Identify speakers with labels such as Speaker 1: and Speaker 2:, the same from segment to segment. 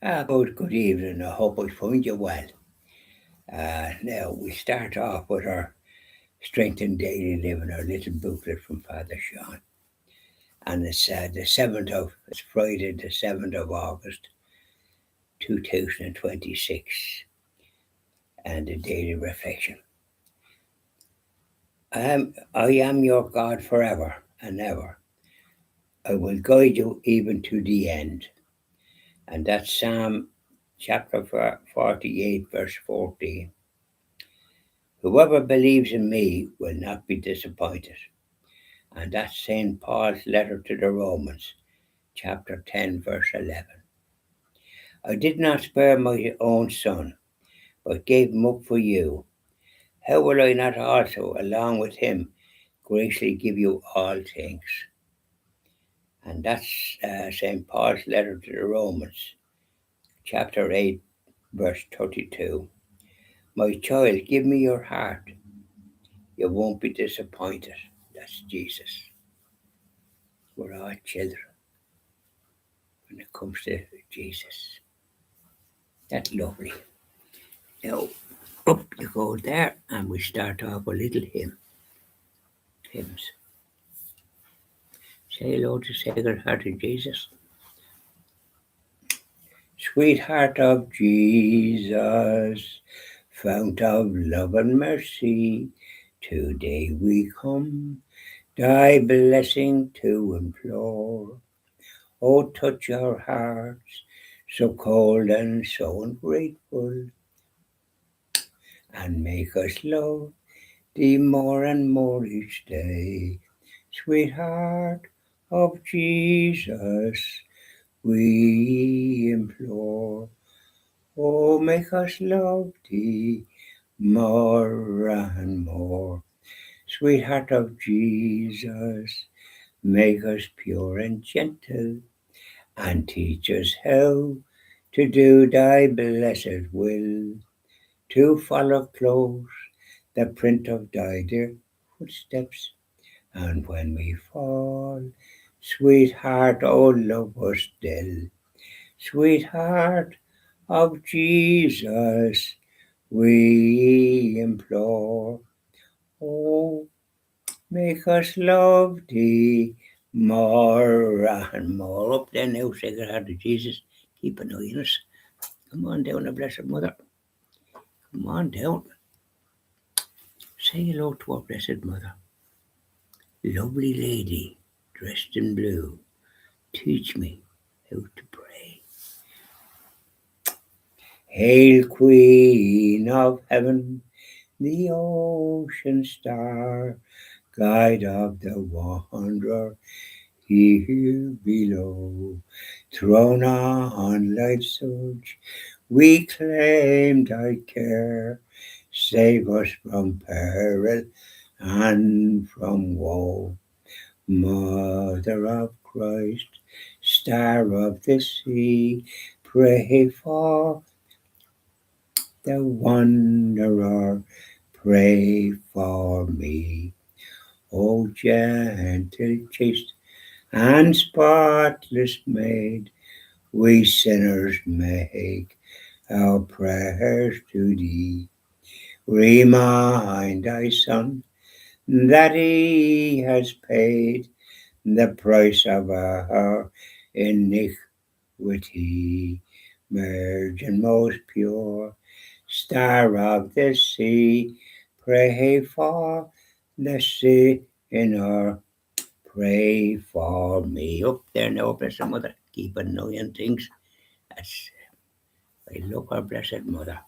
Speaker 1: Good evening. I hope I find you well. Now, we start off with our Strength in Daily Living, our little booklet from Father Sean. And it's Friday, the 7th of August, 2026, and the daily reflection. I am your God forever and ever. I will guide you even to the end. And that's Psalm chapter 48, verse 14. Whoever believes in me will not be disappointed. And that's St. Paul's letter to the Romans, chapter 10, verse 11. I did not spare my own son, but gave him up for you. How will I not also, along with him, graciously give you all things? And that's St. Paul's letter to the Romans, chapter 8, verse 32. My child, give me your heart. You won't be disappointed. That's Jesus. We're all children when it comes to Jesus. That's lovely. Now, up you go there, and we start off a little hymns. Say hello to Sacred Heart of Jesus. Sweetheart of Jesus, fount of love and mercy, today we come, thy blessing to implore. Oh, touch our hearts, so cold and so ungrateful, and make us love thee more and more each day. Sweetheart of Jesus, we implore. Oh, make us love thee more and more. Sweetheart of Jesus, make us pure and gentle, and teach us how to do thy blessed will, to follow close the print of thy dear footsteps. And when we fall, sweetheart, oh, love us still. Sweetheart of Jesus, we implore. Oh, make us love thee more and more. Up there now, Sacred Heart of Jesus, keep an eye on us. Come on down, the Blessed Mother. Come on down. Say hello to our Blessed Mother. Lovely lady, dressed in blue, teach me how to pray. Hail, Queen of Heaven, the ocean star, guide of the wanderer here below. Thrown on life's surge, we claim thy care. Save us from peril and from woe. Mother of Christ, star of the sea, pray for the wanderer, pray for me. O gentle, chaste, and spotless maid, we sinners make our prayers to thee. Remind thy Son that he has paid the price of our iniquity. Virgin most pure, star of the sea, pray for the sinner, pray for me. Up there now, Blessed Mother, keep an eye on things. That's, I love our Blessed Mother.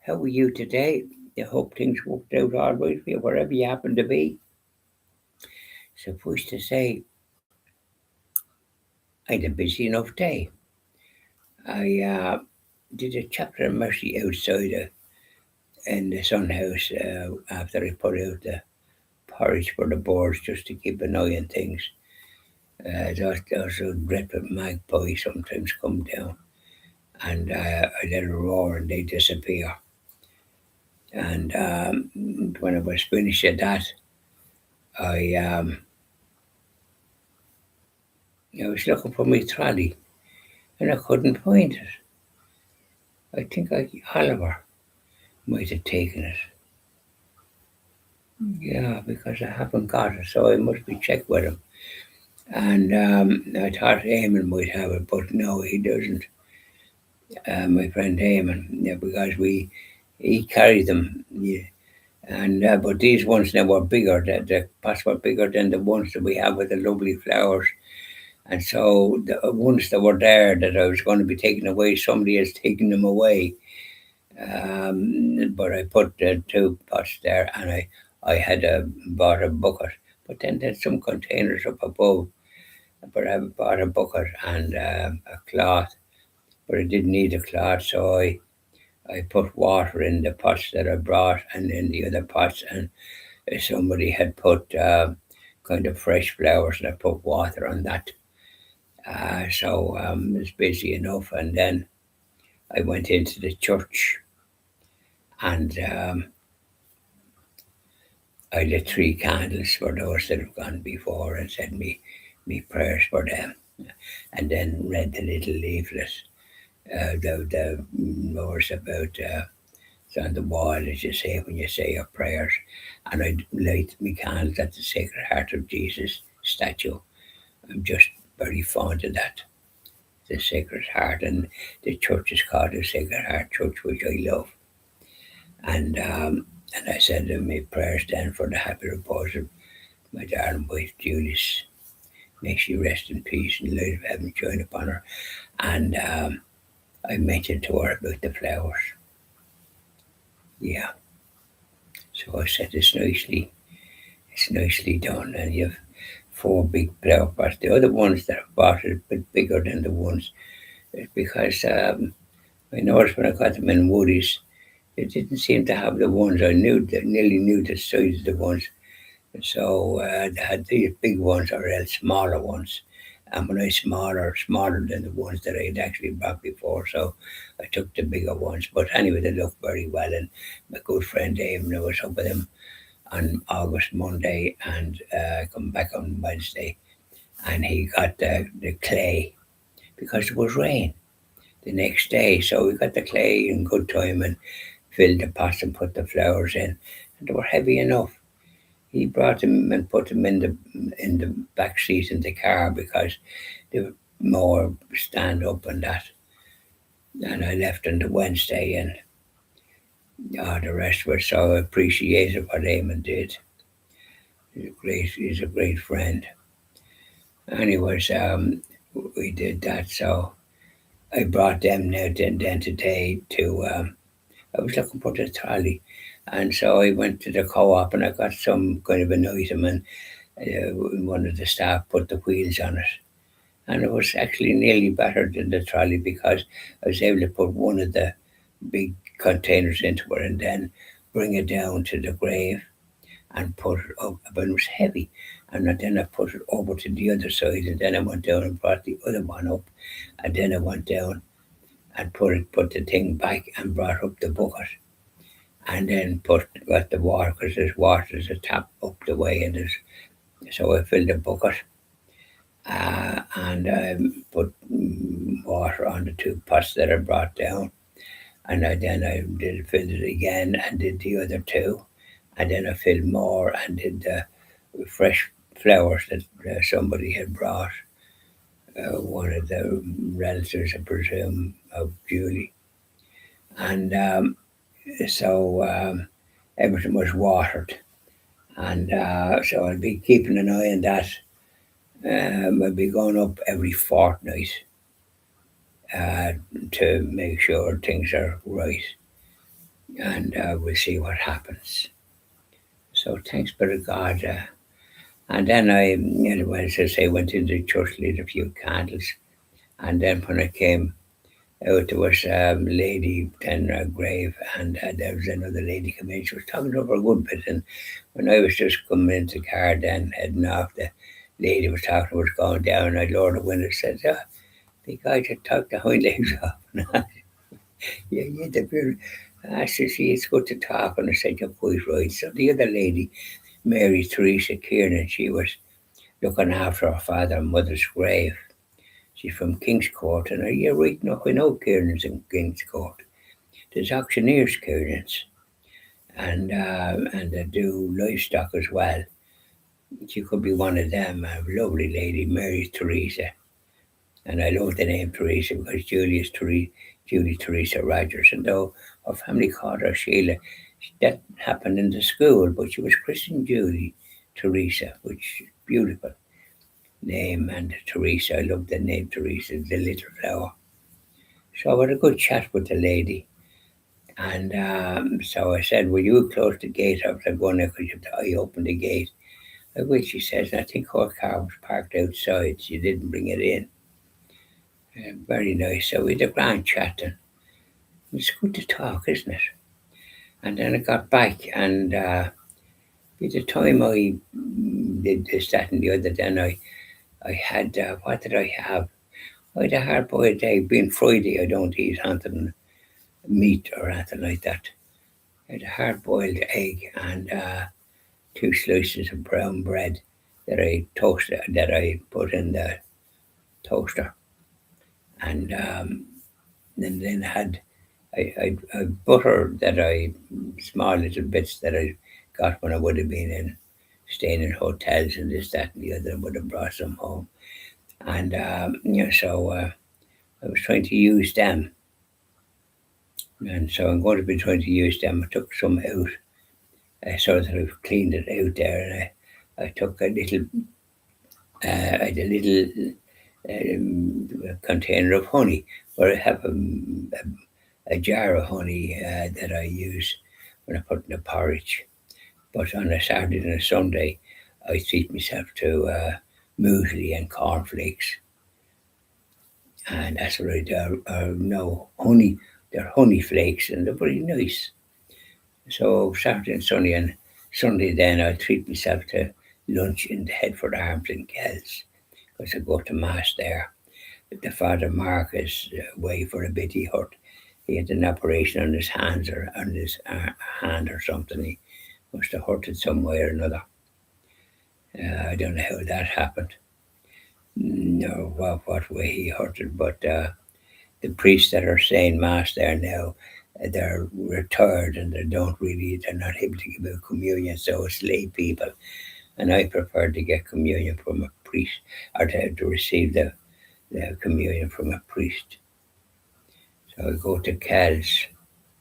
Speaker 1: How are you today? I hope things worked out all right for you, wherever you happen to be. Supposed to say, I had a busy enough day. I did a chapter of mercy outside in the sun house after I put out the porridge for the birds just to keep an eye on things. Those dreadful magpies sometimes come down, and I let it roar and they disappear. And when I was finished at that, I I was looking for my trolley, and I couldn't find it. I think Oliver might have taken it. Yeah, because I haven't got it, so I must be checked with him. And I thought Eamon might have it, but no, he doesn't. My friend Eamon, yeah, because he carried them. Yeah. And but these ones now were bigger. The pots were bigger than the ones that we have with the lovely flowers. And so the ones that were there that I was going to be taking away, somebody has taken them away. But I put the two pots there, and I had bought a bucket. But then there's some containers up above. But I bought a bucket and a cloth. But I didn't need a cloth, so I put water in the pots that I brought, and in the other pots, and somebody had put kind of fresh flowers, and I put water on that. So it's busy enough, and then I went into the church, and I lit 3 candles for those that have gone before, and said me prayers for them, and then read the little leaflet, the verse about. It's on the wall, as you say, when you say your prayers. And I light my candles at the Sacred Heart of Jesus statue. I'm just very fond of that, the Sacred Heart. And the church is called the Sacred Heart Church, which I love. And I said my prayers then for the happy repose of my darling wife, Julius. May she rest in peace and the light of heaven shine upon her. And I mentioned to her about the flowers. Yeah. So I said it's nicely done, and you've 4 big flower pots. The other ones that I bought are a bit bigger than the ones because I noticed when I got them in Woody's, it didn't seem to have the ones I knew. That nearly knew the size of the ones, so they had these big ones or else smaller ones. And when I smaller than the ones that I had actually bought before, so I took the bigger ones. But anyway, they looked very well, and my good friend Dave, and I was up with him on August Monday and come back on Wednesday, and he got the clay because it was rain the next day. So we got the clay in good time and filled the pots and put the flowers in, and they were heavy enough. He brought them and put them in the back seat in the car because they were more stand up and that. And I left on the Wednesday, and the rest was so appreciated what Eamon did. He's a great friend. Anyways, we did that. So I brought them now then today to. I was looking for the trolley, and so I went to the co-op and I got some kind of an item, and one of the staff put the wheels on it, and it was actually nearly better than the trolley because I was able to put one of the big containers into it and then bring it down to the grave and put it up, but it was heavy. And then I put it over to the other side, and then I went down and brought the other one up, and then I went down and put the thing back and brought up the bucket, and then got the water because there's a tap up the way, and so I filled the bucket, and I put water on the 2 pots that I brought down, and then I did filled it again and did the other 2, and then I filled more and did the fresh flowers that somebody had brought, one of the relatives, I presume, of Julie. And so everything was watered. And so I'll be keeping an eye on that. I'll be going up every fortnight uh, to make sure things are right. And we'll see what happens. So thanks be to God. And then as I say, went into the church, lit a few candles. And then when I came out, there was a lady in a grave, and there was another lady coming in. She was talking to her a good bit. And when I was just coming into the car, then heading off, the lady was talking, was going down, and I lowered the window and said, the guy just took the hind legs off. Yeah, the beauty. I said, see, it's good to talk. And I said, you're quite right. So the other lady, Mary Teresa Kiernan, she was looking after her father and mother's grave. She's from King's Court, and you're right enough. I know Kiernan's in King's Court. There's auctioneers Kiernan's, and they do livestock as well. She could be one of them. A lovely lady, Mary Teresa, and I love the name Teresa because Julie Teresa Rogers, and though her family called her Sheila, that happened in the school, but she was christened Julie Teresa, which is beautiful name. And Teresa, I love the name Teresa, the little flower. So I had a good chat with the lady, and so I said, "Will you close the gate after going there? Because I opened the gate." I will, she says, and I think her car was parked outside. She didn't bring it in. Very nice. So we had a grand chat, and it's good to talk, isn't it? And then I got back, and by the time I did this, that, and the other, then I had, what did I have? I had a hard boiled egg. Being Friday, I don't eat anything meat or anything like that. I had a hard boiled egg and 2 slices of brown bread that I toasted, that I put in the toaster, and then I had I butter that I small little bits that I got when I would have been in staying in hotels and this, that, and the other. I would have brought some home, and so I was trying to use them, and so I'm going to be trying to use them. I took some out, so that I've cleaned it out there, and I took a little, a little container of honey, where I have a jar of honey that I use when I put in the porridge. But on a Saturday and a Sunday, I treat myself to muesli and cornflakes, and that's what I do. No honey, they're honey flakes, and they're very nice. So Saturday and Sunday, then I treat myself to lunch in the Headford Arms in Kells, because I go to mass there. The Father Mark is away for a bit. He had an operation on his hands or on his hand or something. He must have hurt it some way or another. I don't know how that happened, nor what way he hurt it, but the priests that are saying mass there now, they're retired and they're not able to give out communion, so it's lay people. And I prefer to get communion from a priest, or to receive the communion from a priest. So I go to Kells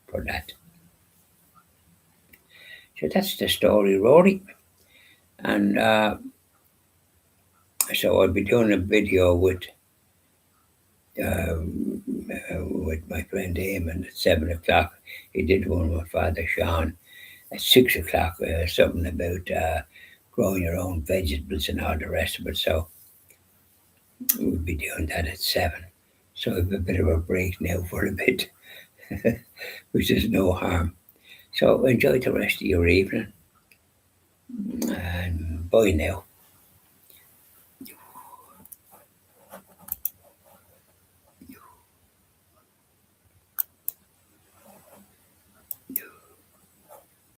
Speaker 1: for that. So that's the story, Rory. And so I'll be doing a video with my friend Eamon at 7 o'clock. He did one with Father Sean at 6 o'clock. Something about growing your own vegetables and all the rest of it. So we'll be doing that at 7. So I have a bit of a break now for a bit, which is no harm. So enjoy the rest of your evening, and bye now.